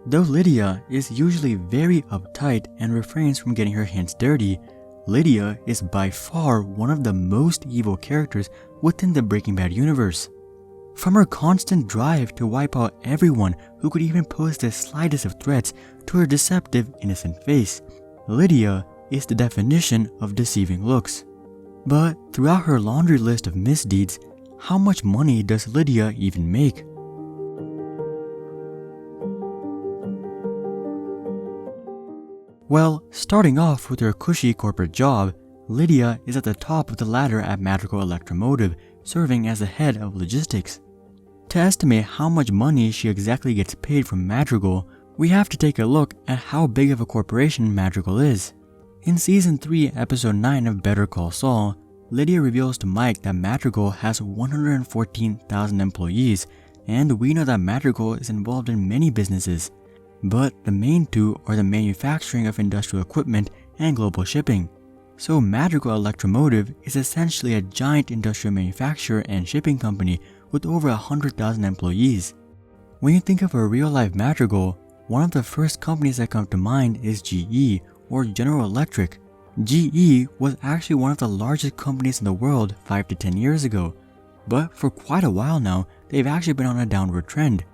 Though Lydia is usually very uptight and refrains from getting her hands dirty, Lydia is by far one of the most evil characters within the Breaking Bad universe. From her constant drive to wipe out everyone who could even pose the slightest of threats to her deceptive, innocent face, Lydia is the definition of deceiving looks. But throughout her laundry list of misdeeds, how much money does Lydia even make? Well, starting off with her cushy corporate job, Lydia is at the top of the ladder at Madrigal Electromotive, serving as the head of logistics. To estimate how much money she exactly gets paid from Madrigal, we have to take a look at how big of a corporation Madrigal is. In Season 3, Episode 9 of Better Call Saul, Lydia reveals to Mike that Madrigal has 114,000 employees, and we know that Madrigal is involved in many businesses. But the main two are the manufacturing of industrial equipment and global shipping. So Madrigal Electromotive is essentially a giant industrial manufacturer and shipping company with over 100,000 employees. When you think of a real-life Madrigal, one of the first companies that come to mind is GE, or General Electric. GE was actually one of the largest companies in the world 5 to 10 years ago, but for quite a while now, they've actually been on a downward trend.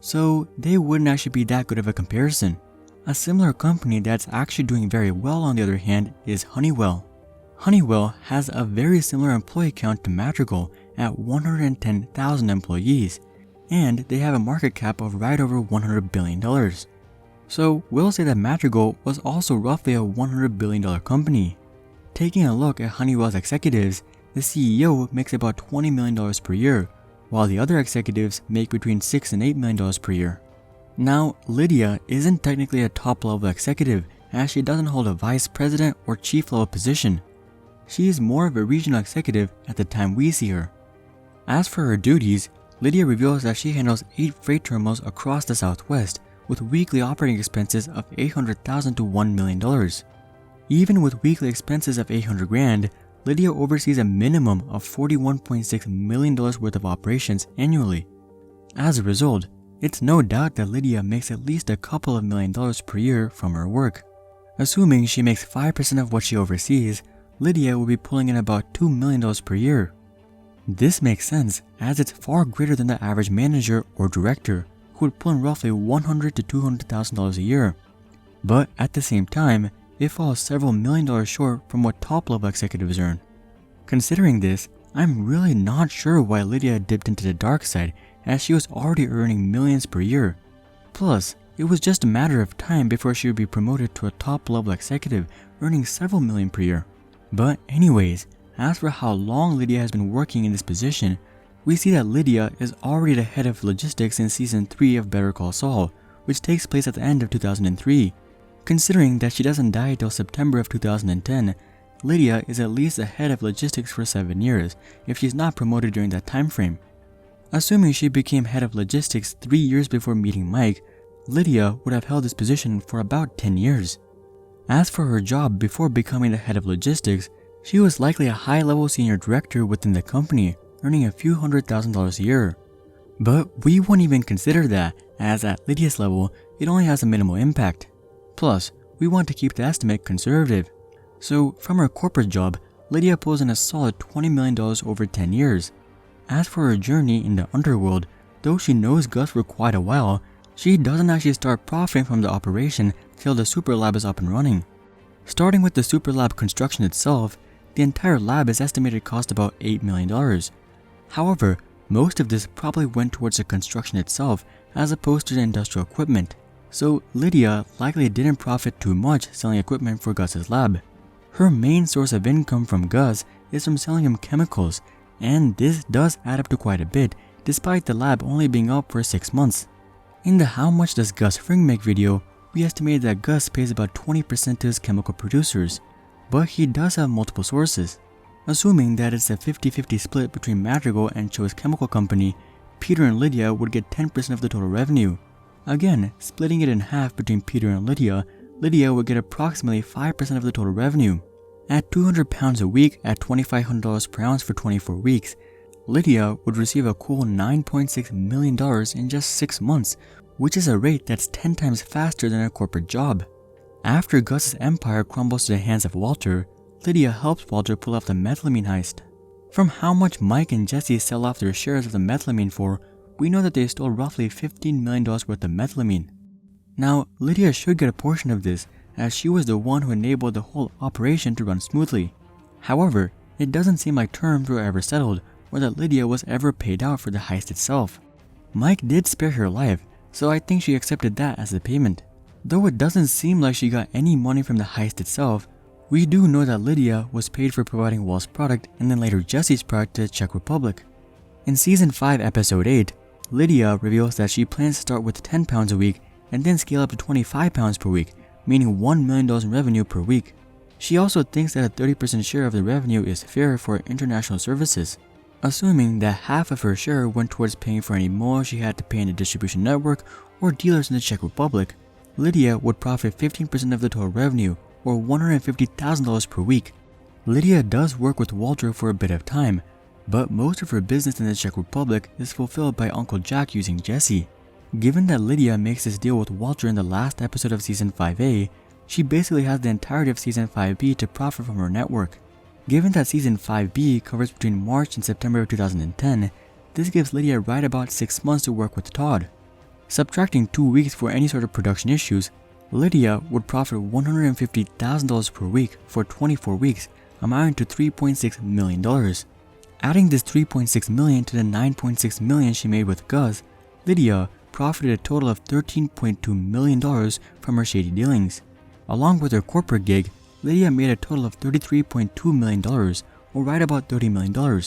So they wouldn't actually be that good of a comparison. A similar company that's actually doing very well, on the other hand, is Honeywell. Honeywell has a very similar employee count to Madrigal at 110,000 employees, and they have a market cap of right over $100 billion. So we'll say that Madrigal was also roughly a $100 billion company. Taking a look at Honeywell's executives, the CEO makes about $20 million per year, while the other executives make between $6 and $8 million per year. Now, Lydia isn't technically a top-level executive, as she doesn't hold a vice president or chief-level position. She is more of a regional executive at the time we see her. As for her duties, Lydia reveals that she handles 8 freight terminals across the Southwest, with weekly operating expenses of $800,000 to $1 million. Even with weekly expenses of $800,000, Lydia oversees a minimum of $41.6 million worth of operations annually. As a result, it's no doubt that Lydia makes at least a couple of $1 million per year from her work. Assuming she makes 5% of what she oversees, Lydia will be pulling in about $2 million per year. This makes sense, as it's far greater than the average manager or director, who would pull in roughly $100,000 to $200,000 a year. But at the same time, it falls several $1 million short from what top-level executives earn. Considering this, I'm really not sure why Lydia dipped into the dark side, as she was already earning millions per year. Plus, it was just a matter of time before she would be promoted to a top-level executive, earning several million per year. But anyways, as for how long Lydia has been working in this position, we see that Lydia is already the head of logistics in Season 3 of Better Call Saul, which takes place at the end of 2003. Considering that she doesn't die till September of 2010, Lydia is at least the head of logistics for 7 years, if she's not promoted during that time frame. Assuming she became head of logistics 3 years before meeting Mike, Lydia would have held this position for about 10 years. As for her job before becoming the head of logistics, she was likely a high-level senior director within the company, earning a few $100,000 a year. But we won't even consider that, as at Lydia's level, it only has a minimal impact. Plus, we want to keep the estimate conservative. So, from her corporate job, Lydia pulls in a solid $20 million over 10 years. As for her journey in the underworld, though she knows Gus for quite a while, she doesn't actually start profiting from the operation till the super lab is up and running. Starting with the super lab construction itself, the entire lab is estimated to cost about $8 million. However, most of this probably went towards the construction itself as opposed to the industrial equipment. So Lydia likely didn't profit too much selling equipment for Gus's lab. Her main source of income from Gus is from selling him chemicals, and this does add up to quite a bit despite the lab only being up for 6 months. In the How Much Does Gus Fring Make video, we estimated that Gus pays about 20% to his chemical producers, but he does have multiple sources. Assuming that it's a 50-50 split between Madrigal and Cho's chemical company, Peter and Lydia would get 10% of the total revenue. Again, splitting it in half between Peter and Lydia, Lydia would get approximately 5% of the total revenue. At 200 pounds a week at $2,500 per ounce for 24 weeks, Lydia would receive a cool $9.6 million in just 6 months, which is a rate that's 10 times faster than her corporate job. After Gus's empire crumbles to the hands of Walter, Lydia helps Walter pull off the methylamine heist. From how much Mike and Jesse sell off their shares of the methylamine for, we know that they stole roughly $15 million worth of methylamine. Now, Lydia should get a portion of this, as she was the one who enabled the whole operation to run smoothly. However, it doesn't seem like terms were ever settled, or that Lydia was ever paid out for the heist itself. Mike did spare her life, so I think she accepted that as the payment. Though it doesn't seem like she got any money from the heist itself, we do know that Lydia was paid for providing Wall's product and then later Jesse's product to the Czech Republic. In Season 5, Episode 8, Lydia reveals that she plans to start with 10 pounds a week and then scale up to 25 pounds per week, meaning $1 million in revenue per week. She also thinks that a 30% share of the revenue is fair for international services, assuming that half of her share went towards paying for any more she had to pay in the distribution network or dealers in the Czech Republic. Lydia would profit 15% of the total revenue, or $150,000 per week. Lydia does work with Walter for a bit of time, but most of her business in the Czech Republic is fulfilled by Uncle Jack using Jesse. Given that Lydia makes this deal with Walter in the last episode of Season 5A, she basically has the entirety of Season 5B to profit from her network. Given that Season 5B covers between March and September of 2010, this gives Lydia right about 6 months to work with Todd. Subtracting 2 weeks for any sort of production issues, Lydia would profit $150,000 per week for 24 weeks, amounting to $3.6 million. Adding this $3.6 million to the $9.6 million she made with Gus, Lydia profited a total of $13.2 million from her shady dealings. Along with her corporate gig, Lydia made a total of $33.2 million, or right about $30 million.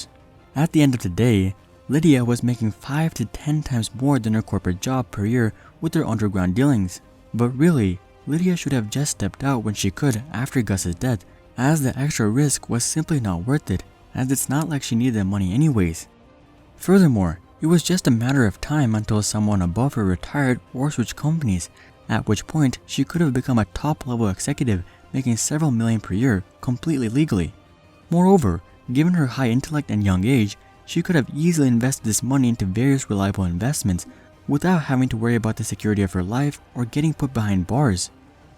At the end of the day, Lydia was making 5 to 10 times more than her corporate job per year with her underground dealings. But really, Lydia should have just stepped out when she could after Gus's death, as the extra risk was simply not worth it, as it's not like she needed the money anyways. Furthermore, it was just a matter of time until someone above her retired or switched companies, at which point she could have become a top-level executive making several million per year completely legally. Moreover, given her high intellect and young age, she could have easily invested this money into various reliable investments without having to worry about the security of her life or getting put behind bars.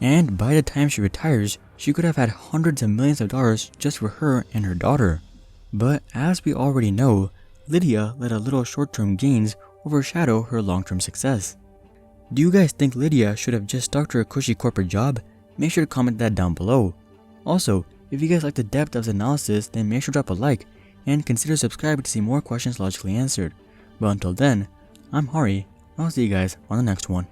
And by the time she retires, she could have had hundreds of millions of dollars just for her and her daughter. But as we already know, Lydia let a little short-term gains overshadow her long-term success. Do you guys think Lydia should have just stuck to her cushy corporate job? Make sure to comment that down below. Also, if you guys like the depth of the analysis, then make sure to drop a like and consider subscribing to see more questions logically answered. But until then, I'm Hari. I'll see you guys on the next one.